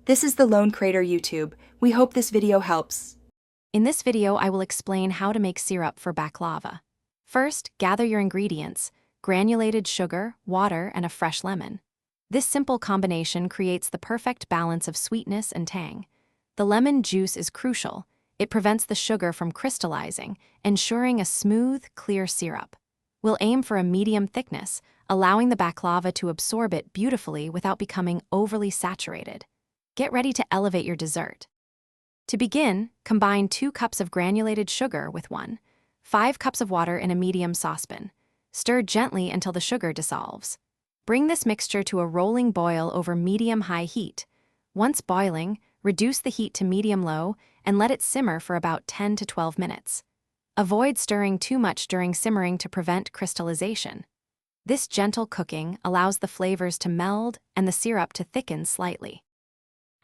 This is the Lone Crater YouTube. We hope this video helps. In this video, I will explain how to make syrup for baklava. First, gather your ingredients: granulated sugar, water, and a fresh lemon. This simple combination creates the perfect balance of sweetness and tang. The lemon juice is crucial. It prevents the sugar from crystallizing, ensuring a smooth, clear syrup. We'll aim for a medium thickness, allowing the baklava to absorb it beautifully without becoming overly saturated. Get ready to elevate your dessert. To begin, combine 2 cups of granulated sugar with 5 cups of water in a medium saucepan. Stir gently until the sugar dissolves. Bring this mixture to a rolling boil over medium-high heat. Once boiling, reduce the heat to medium-low and let it simmer for about 10 to 12 minutes. Avoid stirring too much during simmering to prevent crystallization. This gentle cooking allows the flavors to meld and the syrup to thicken slightly.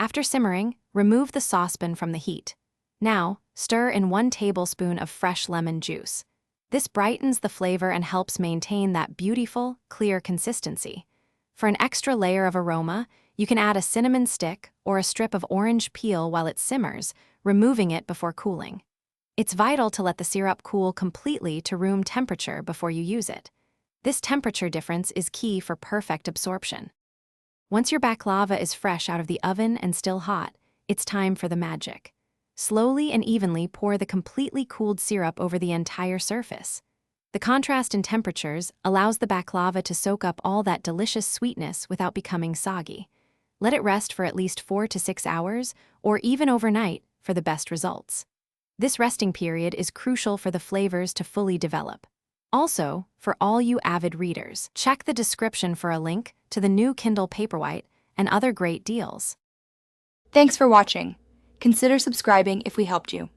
After simmering, remove the saucepan from the heat. Now, stir in 1 tablespoon of fresh lemon juice. This brightens the flavor and helps maintain that beautiful, clear consistency. For an extra layer of aroma, you can add a cinnamon stick or a strip of orange peel while it simmers, removing it before cooling. It's vital to let the syrup cool completely to room temperature before you use it. This temperature difference is key for perfect absorption. Once your baklava is fresh out of the oven and still hot, it's time for the magic. Slowly and evenly pour the completely cooled syrup over the entire surface. The contrast in temperatures allows the baklava to soak up all that delicious sweetness without becoming soggy. Let it rest for at least 4 to 6 hours, or even overnight, for the best results. This resting period is crucial for the flavors to fully develop. Also, for all you avid readers, check the description for a link to the new Kindle Paperwhite and other great deals. Thanks for watching. Consider subscribing if we helped you.